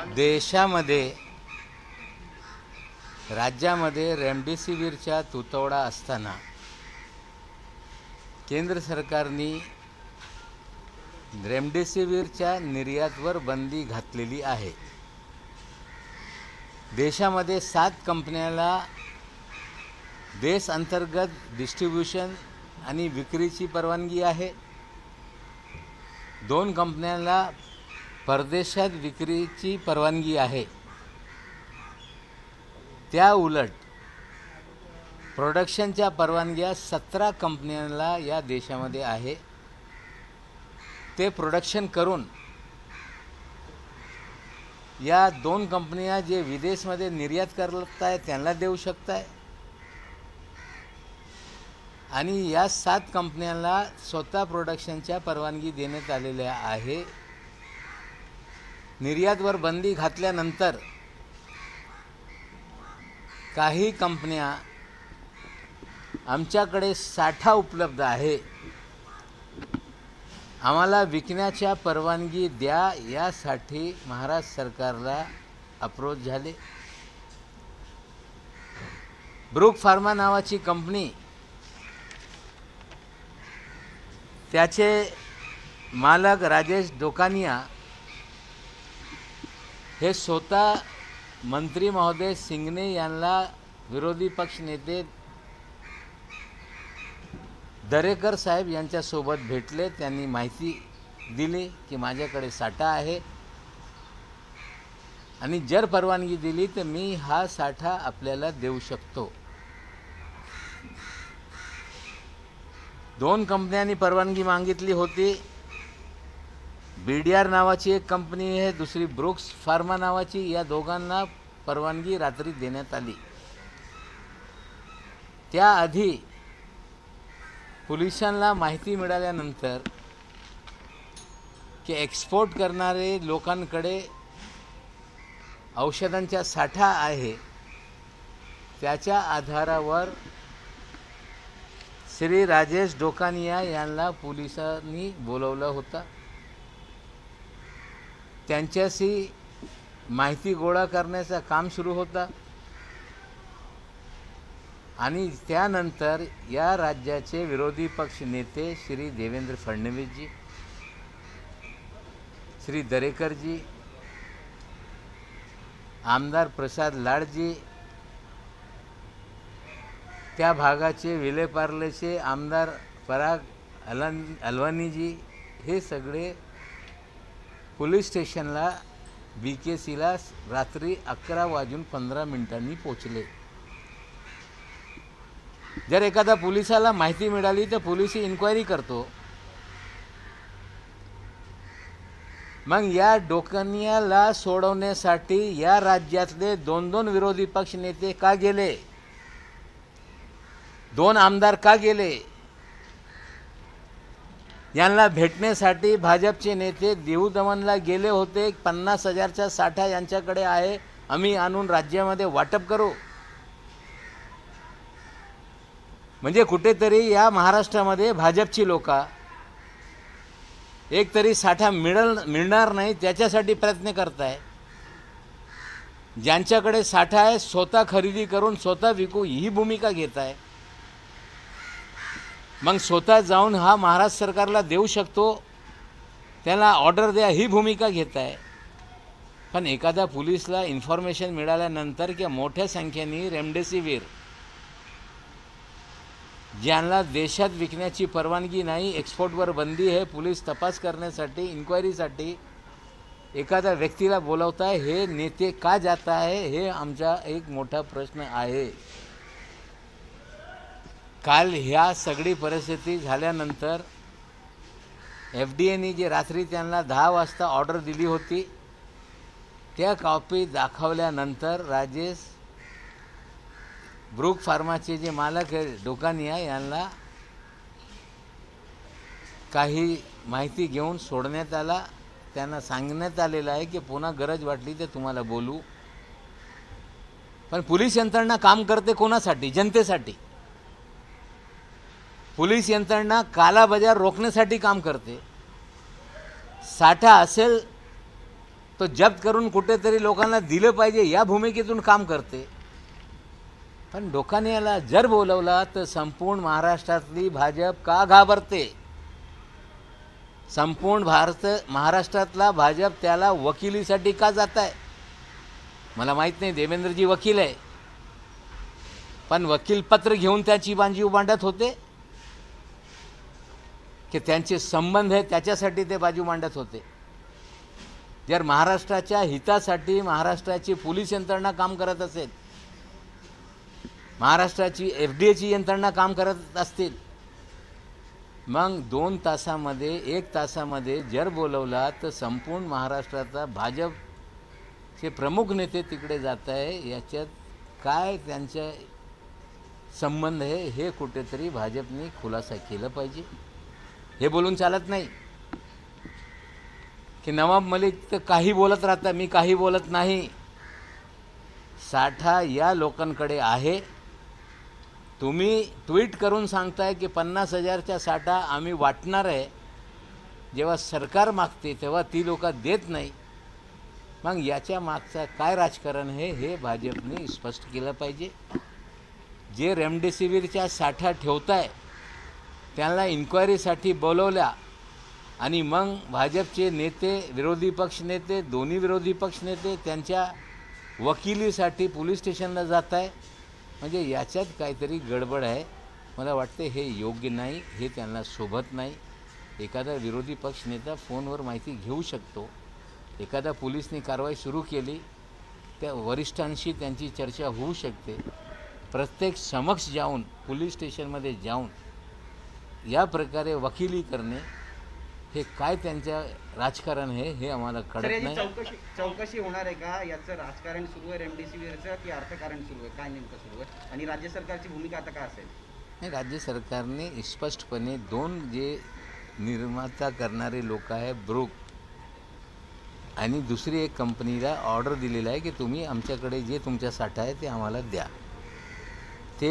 देशामध्ये राज्यामध्ये रेमडेसिवीरचा तुटवडा असताना केंद्र सरकारने रेमडेसिवीरच्या निर्यातवर बंदी घातलेली आहे। देशामध्ये 7 कंपन्याला देश अंतर्गत डिस्ट्रीब्यूशन आणि विक्रीची परवानगी आहे। 2 कंपन्याला परदेशात विक्रीची परवानगी आहे। त्या उलट प्रोडक्शनच्या परवानग्या 17 कंपन्यांना या देशामध्ये आहे। ते प्रोडक्शन करून या 2 कंपन्या जे विदेशमध्ये निर्यात करत आहेत त्यांना देऊ शकतात आणि या 7 कंपन्यांना स्वतः प्रोडक्शनच्या परवानगी देण्यात आलेल्या आहे। निर्यातवर बंदी घातल्यानंतर काही कंपन्या आमच्याकडे साठा उपलब्ध आहे, आम्हाला विकण्याच्या परवानगी द्या, यासाठी महाराष्ट्र सरकारला अप्रोच झाले। ब्रूक फार्मा नावाची कंपनी, त्याचे मालक राजेश डोकानिया हे स्वतः मंत्री महोदय सिंगने यांना विरोधी पक्ष नेते दरेकर साहेब यांच्यासोबत भेटले। त्यांनी माहिती दिली की माझ्याकडे साठा आहे आणि जर परवानगी दिली तर मी हा साठा आपल्याला देऊ शकतो। 2 कंपन्यांनी परवानगी मागितली होती। बीडीआर नावाची एक कंपनी आहे, दुसरी ब्रूक्स फार्मा नावाची। या दोघांना परवानगी रात्री देण्यात आली। त्याआधी पोलिसांना माहिती मिळाल्यानंतर की एक्सपोर्ट करणारे लोकांकडे औषधांचा साठा आहे, त्याच्या आधारावर श्री राजेश डोकानिया यांना पोलिसांनी बोलवलं होतं। त्यांच्याशी माहिती गोळा करण्याचं काम सुरू होतं आणि त्यानंतर या राज्याचे विरोधी पक्ष नेते श्री देवेंद्र फडणवीसजी, श्री दरेकरजी, आमदार प्रसाद लाडजी, त्या भागाचे विलेपार्लेचे आमदार पराग अलवानीजी, हे सगळे पोलीस स्टेशनला BKCला रात्री 11:15 पोचले। जर एखादा पोलिसाला माहिती मिळाली तर पोलीस इन्क्वायरी करतो। मग या डोकानियाला सोडवण्यासाठी या राज्यातले 2 विरोधी पक्ष नेते का गेले, 2 आमदार का गेले? यांना भेटण्यासाठी भाजपचे नेते देऊ दमनला गेले होते। 50,000चा साठा यांच्याकडे आहे, आम्ही आणून राज्यामध्ये वाटप करू। म्हणजे कुठेतरी या महाराष्ट्रामध्ये भाजपची लोक एक तरी साठा मिळणार नाही त्याच्यासाठी प्रयत्न करत आहे। ज्यांच्याकडे साठा आहे स्वतः खरेदी करून स्वतः विकू ही भूमिका घेत आहे। मग स्वतः जाऊन हा महाराष्ट्र सरकारला देऊ शकतो, त्याला ऑर्डर द्या ही भूमिका घेत आहे। पण एखाद्या पोलिसला इन्फॉर्मेशन मिळाल्यानंतर की मोठ्या संख्येने रेमडेसिवीर ज्यांना देशात विकण्याची परवानगी नाही, एक्सपोर्टवर बंदी आहे, पोलीस तपास करण्यासाठी इन्क्वायरीसाठी एखाद्या व्यक्तीला बोलवत आहे, हे नेते का जात आहे, हे आमचा एक मोठा प्रश्न आहे। काल ह्या सगळी परिस्थिती झाल्यानंतर FDAने जे रात्री त्यांना 10 वाजता ऑर्डर दिली होती, त्या कॉपी दाखवल्यानंतर राजेश ब्रूक फार्माचे जे मालक आहे डोकानिया यांना काही माहिती घेऊन सोडण्यात आला। त्यांना सांगण्यात आलेलं आहे की पुन्हा गरज वाटली तर तुम्हाला बोलू। पण पोलीस यंत्रणा काम करते कोणासाठी? जनतेसाठी। पोलीस यंत्रणा काला बाजार रोखण्यासाठी काम करते। साठा असेल तो जप्त करून कुठेतरी लोकांना दिलं पाहिजे या भूमिकेतून काम करते. पण लोकांनी याला जर बोलवला तर संपूर्ण महाराष्ट्रातली भाजप का घाबरते? संपूर्ण महाराष्ट्रातला भाजप त्याला वकिलीसाठी का जात आहे? मला माहीत नाही. देवेंद्रजी वकील आहे, पण वकीलपत्र घेऊन त्याची बांजीव मांडत होते की त्यांचे संबंध आहे त्याच्यासाठी ते बाजू मांडत होते? जर महाराष्ट्राच्या हितासाठी महाराष्ट्राची पोलीस यंत्रणा काम करत असेल, महाराष्ट्राची FDAची यंत्रणा काम करत असतील, मग 2 तासामध्ये 1 तासामध्ये जर बोलवला तर संपूर्ण महाराष्ट्राचा भाजपचे प्रमुख नेते तिकडे जात आहे. याच्यात काय त्यांचा संबंध आहे हे कुठेतरी भाजपने खुलासा केला पाहिजे. हे बोलून चालत नाही की नवाब मलिक तर काही बोलत राहता, मी काही बोलत नाही. साठा या लोकांकडे आहे. तुम्ही ट्विट करून सांगताय की 50,000चा साठा आम्ही वाटणार आहे. जेव्हा सरकार मागते तेव्हा ती लोक देत नाही. मग याच्या मागचा काय राजकारण आहे हे भाजपने स्पष्ट केलं पाहिजे. जे रेमडेसिवीरचा साठा ठेवताय त्यांना इन्क्वायरीसाठी बोलवल्या आणि मग भाजपचे नेते, विरोधी पक्ष नेते, दोन्ही विरोधी पक्ष नेते त्यांच्या वकिलीसाठी पोलीस स्टेशनला जात आहे. म्हणजे याच्यात काहीतरी गडबड आहे. मला वाटते हे योग्य नाही, हे त्यांना शोभत नाही. एखादा विरोधी पक्ष नेता फोनवर माहिती घेऊ शकतो. एखादा पोलिसनी कारवाई सुरू केली त्या वरिष्ठांशी त्यांची चर्चा होऊ शकते. प्रत्येक समक्ष जाऊन पोलीस स्टेशनमध्ये जाऊन या प्रकारे वकिली करणे हे काय त्यांच्या राजकारण आहे हे आम्हाला कळत नाही. चौकशी होणार आहे का? याचं राजकारण सुरू आहे रेमडेसिवीरचं की अर्थकारण सुरू आहे? काय नेमकं सुरू आहे आणि राज्य सरकारची भूमिका आता काय असेल? नाही, राज्य सरकारने स्पष्टपणे 2 जे निर्माता करणारे लोक आहे ब्रूक आणि दुसरी एक कंपनीला ऑर्डर दिलेला आहे की तुम्ही आमच्याकडे जे तुमचा साठा आहे ते आम्हाला द्या. ते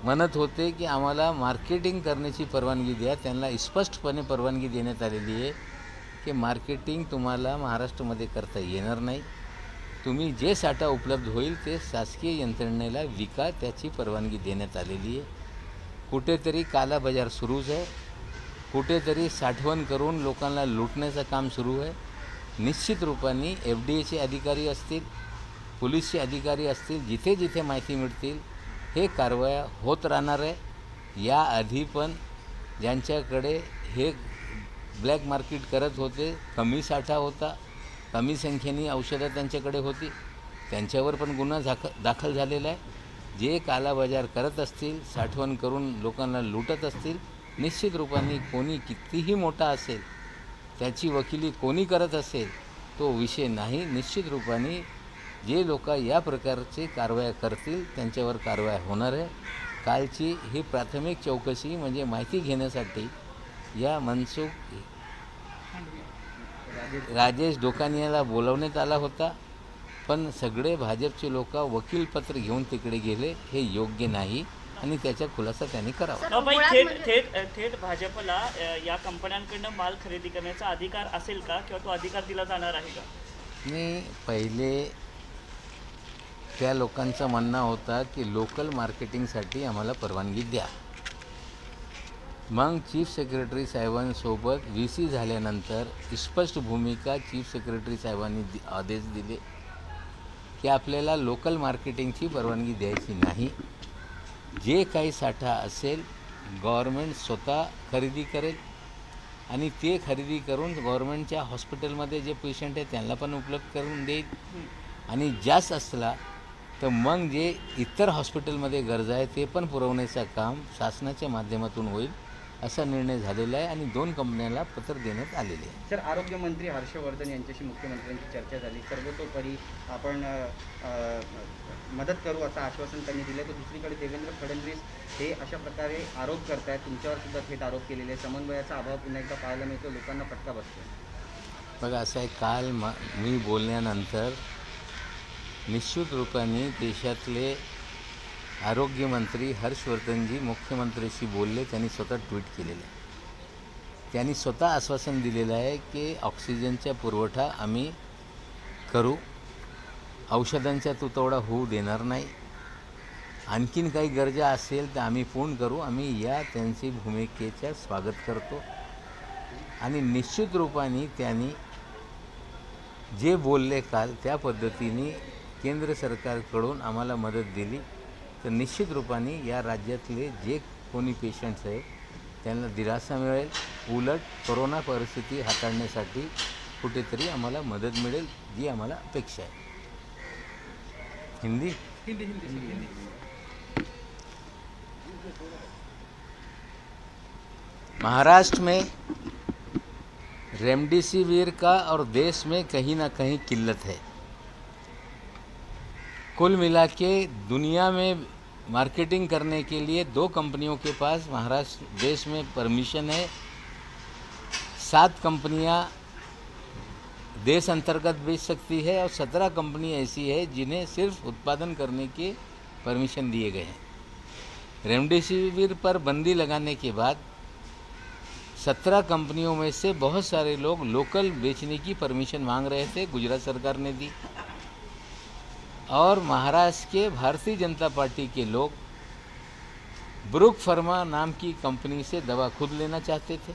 म्हणत होते की आम्हाला मार्केटिंग करण्याची परवानगी द्या. त्यांना स्पष्टपणे परवानगी देण्यात आलेली आहे की मार्केटिंग तुम्हाला महाराष्ट्रामध्ये करता येणार नाही. तुम्ही जे साठा उपलब्ध होईल ते शासकीय यंत्रणेला विका, त्याची परवानगी देण्यात आलेली आहे. कुठेतरी कालाबाजार सुरूच आहे. कुठेतरी साठवण करून लोकांना लुटण्याचं काम सुरू आहे. निश्चित रूपाने FDAचे अधिकारी असतील, पोलीसचे अधिकारी असतील, जिथे जिथे माहिती मिळतील हे कारवाया होत राहणार आहे. याआधी पण ज्यांच्याकडे हे ब्लॅक मार्केट करत होते, कमी साठा होता, कमी संख्येने औषधं त्यांच्याकडे होती, त्यांच्यावर पण गुन्हा दाखल झालेला आहे. जे कालाबाजार करत असतील, साठवण करून लोकांना लुटत असतील, निश्चित रूपाने कोणी कितीही मोठा असेल, त्याची वकिली कोणी करत असेल तो विषय नाही. निश्चित रूपाने जे लोक या प्रकारचे कारवाया करतील त्यांच्यावर कारवाया होणार आहे. कालची ही प्राथमिक चौकशी म्हणजे माहिती घेण्यासाठी या मनसुख राजेश डोकानियाला बोलवण्यात आला होता, पण सगळे भाजपचे लोक वकीलपत्र घेऊन तिकडे गेले. हे योग्य नाही आणि त्याचा खुलासा त्यांनी करावा. थेट भाजपला या कंपन्यांकडनं माल खरेदी करण्याचा अधिकार असेल का किंवा तो अधिकार दिला जाणार आहे का? मी पहिले त्या लोकांचं म्हणणं होता की लोकल मार्केटिंगसाठी आम्हाला परवानगी द्या. मग चीफ सेक्रेटरी साहेबांसोबत VC झाल्यानंतर स्पष्ट भूमिका चीफ सेक्रेटरी साहेबांनी आदेश दिले की आपल्याला लोकल मार्केटिंगची परवानगी द्यायची नाही. जे काही साठा असेल गव्हर्मेंट स्वतः खरेदी करेल आणि ते खरेदी करून गव्हर्मेंटच्या हॉस्पिटलमध्ये जे पेशंट आहे त्यांना पण उपलब्ध करून देईल. आणि जास्त असला तर मग जे इतर हॉस्पिटलमध्ये गरज आहे ते पण पुरवण्याचं काम शासनाच्या माध्यमातून होईल असा निर्णय झालेला आहे आणि 2 कंपन्यांना पत्र देण्यात आलेले आहे. सर, आरोग्यमंत्री हर्षवर्धन यांच्याशी मुख्यमंत्र्यांची चर्चा झाली. सर्वतोपरी आपण मदत करू असं आश्वासन त्यांनी दिलं. तर दुसरीकडे देवेंद्र फडणवीस हे अशा प्रकारे आरोप करत आहेत, तुमच्यावर सुद्धा थेट आरोप केलेले आहे. समन्वयाचा अभाव पुन्हा एकदा पाहायला मिळतो, लोकांना फटका बसतो. बघा, असं आहे, काल मी बोलल्यानंतर निश्चित रूपाने देशातले आरोग्यमंत्री हर्षवर्धनजी मुख्यमंत्र्यांशी बोलले. त्यांनी स्वतः ट्विट केलेलं आहे. त्यांनी स्वतः आश्वासन दिलेलं आहे की ऑक्सिजनचा पुरवठा आम्ही करू. औषधांचा तुटवडा होऊ देणार नाही. आणखीन काही गरजा असेल तर आम्ही पूर्ण करू. आम्ही या त्यांची भूमिकेचं स्वागत करतो आणि निश्चित रूपाने त्यांनी जे बोलले काल त्या पद्धतीने केंद्र सरकारकडून आम्हाला मदत दिली तर निश्चित रूपाने या राज्यातले जे कोणी पेशंट्स आहेत त्यांना दिलासा मिळेल. उलट कोरोना परिस्थिती हाताळण्यासाठी कुठेतरी आम्हाला मदत मिळेल जी आम्हाला अपेक्षा आहे. हिंदी महाराष्ट्र में रेमडेसिविर का और देश में कहीं ना कहीं किल्लत है. कुल मिला के दुनिया में मार्केटिंग करने के लिए 2 कंपनियों के पास महाराष्ट्र देश में परमिशन है. 7 कंपनियां देश अंतर्गत बेच सकती है और 17 कंपनी ऐसी है जिन्हें सिर्फ उत्पादन करने के परमिशन दिए गए हैं. रेमडेसिविर पर बंदी लगाने के बाद 17 कंपनियों में से बहुत सारे लोग लोकल बेचने की परमिशन मांग रहे थे. गुजरात सरकार ने दी और महाराष्ट्र के भारतीय जनता पार्टी के लोग ब्रुक फार्मा नाम की कंपनी से दवा खुद लेना चाहते थे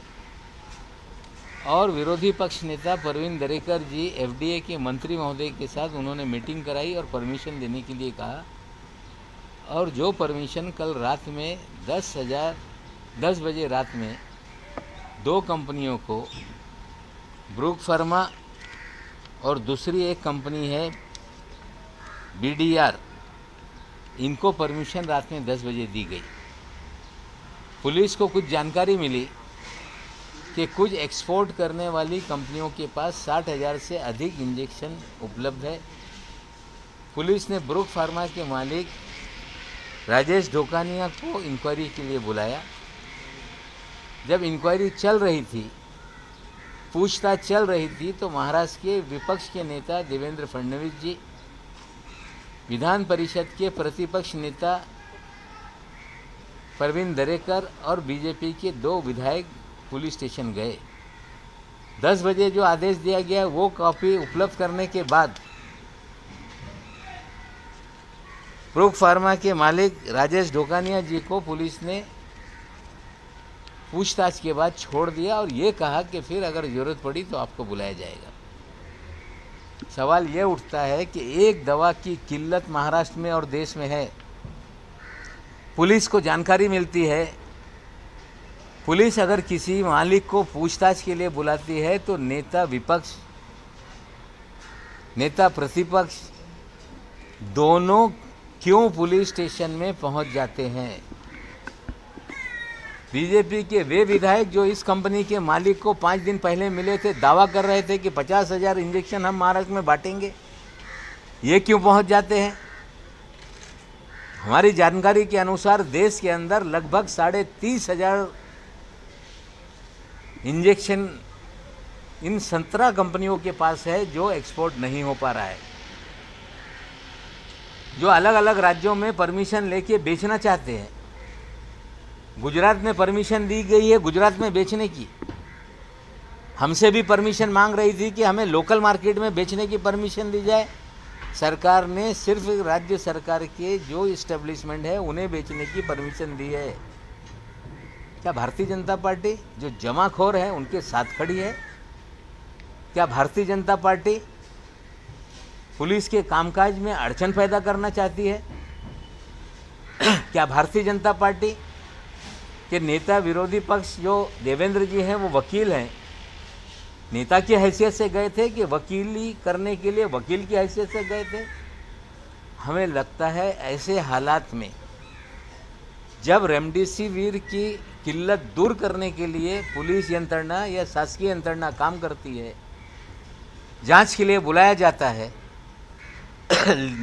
और विरोधी पक्ष नेता परवीन दरेकर जी एफडीए के मंत्री महोदय के साथ उन्होंने मीटिंग कराई और परमिशन देने के लिए कहा. और जो परमिशन कल रात में 10 बजे रात में 2 कंपनियों को ब्रुक फार्मा और दूसरी एक कंपनी है BDR, इनको परमिशन रात में 10 बजे दी गई. पुलिस को कुछ जानकारी मिली कि कुछ एक्सपोर्ट करने वाली कंपनियों के पास 60,000 से अधिक इंजेक्शन उपलब्ध है. पुलिस ने ब्रुक फार्मा के मालिक राजेश ढोकानिया को इंक्वायरी के लिए बुलाया. जब इंक्वायरी चल रही थी, पूछताछ चल रही थी, तो महाराष्ट्र के विपक्ष के नेता देवेंद्र फडणवीस जी, विधान परिषद के प्रतिपक्ष नेता परवीन दरेकर और बीजेपी के 2 विधायक पुलिस स्टेशन गए. 10 बजे जो आदेश दिया गया वो कॉपी उपलब्ध करने के बाद ब्रुक फार्मा के मालिक राजेश ढोकानिया जी को पुलिस ने पूछताछ के बाद छोड़ दिया और ये कहा कि फिर अगर ज़रूरत पड़ी तो आपको बुलाया जाएगा. सवाल ये उठता है कि एक दवा की किल्लत महाराष्ट्र में और देश में है. पुलिस को जानकारी मिलती है. पुलिस अगर किसी मालिक को पूछताछ के लिए बुलाती है तो नेता विपक्ष, नेता प्रतिपक्ष दोनों क्यों पुलिस स्टेशन में पहुंच जाते हैं? बीजेपी के वे विधायक जो इस कंपनी के मालिक को 5 दिन पहले मिले थे, दावा कर रहे थे कि 50,000 इंजेक्शन हम महाराष्ट्र में बांटेंगे, ये क्यों पहुंच जाते हैं? हमारी जानकारी के अनुसार देश के अंदर लगभग 30,500 इंजेक्शन इन 17 कंपनियों के पास है जो एक्सपोर्ट नहीं हो पा रहा है, जो अलग अलग राज्यों में परमिशन लेके बेचना चाहते हैं. गुजरात में परमिशन दी गई है गुजरात में बेचने की. हमसे भी परमिशन मांग रही थी कि हमें लोकल मार्केट में बेचने की परमिशन दी जाए. सरकार ने सिर्फ राज्य सरकार के जो इस्टेब्लिशमेंट है उन्हें बेचने की परमिशन दी है. क्या भारतीय जनता पार्टी जो जमाखोर है उनके साथ खड़ी है? क्या भारतीय जनता पार्टी पुलिस के कामकाज में अड़चन पैदा करना चाहती है? क्या भारतीय जनता पार्टी के नेता विरोधी पक्ष जो देवेंद्र जी हैं वो वकील हैं, नेता की हैसियत से गए थे कि वकीली करने के लिए वकील की हैसियत से गए थे? हमें लगता है ऐसे हालात में जब रेमडेसिविर की किल्लत दूर करने के लिए पुलिस यंत्रणा या शासकीय यंत्रणा काम करती है, जांच के लिए बुलाया जाता है,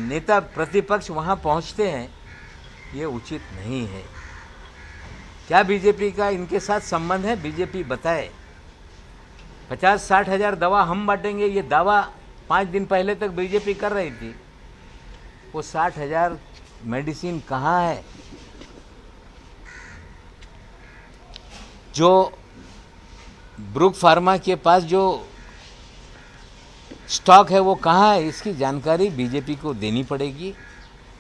नेता प्रतिपक्ष वहां पहुंचते हैं, ये उचित नहीं है. क्या बीजेपी का इनके साथ संबंध है? बीजेपी बताए. 50-60 हज़ार दवा हम बांटेंगे, ये दावा 5 दिन पहले तक बीजेपी कर रही थी. वो 60,000 मेडिसिन कहाँ है? जो ब्रुक फार्मा के पास जो स्टॉक है वो कहाँ है, इसकी जानकारी बीजेपी को देनी पड़ेगी।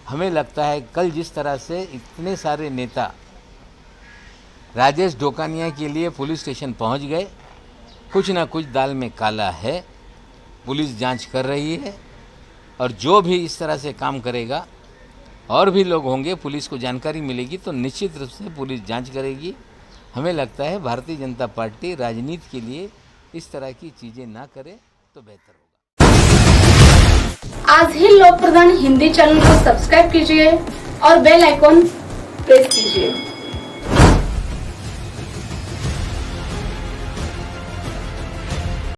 हमें लगता है कल जिस तरह से इतने सारे नेता राजेश डोकानिया के लिए पुलिस स्टेशन पहुंच गए, कुछ ना कुछ दाल में काला है। पुलिस जांच कर रही है और जो भी इस तरह से काम करेगा, और भी लोग होंगे, पुलिस को जानकारी मिलेगी तो निश्चित रूप से पुलिस जांच करेगी। हमें लगता है भारतीय जनता पार्टी राजनीति के लिए इस तरह की चीज़ें ना करे तो बेहतर होगा। आज ही लोक प्रधान हिंदी चैनल को सब्सक्राइब कीजिए और बेल आइकॉन प्रेस कीजिए।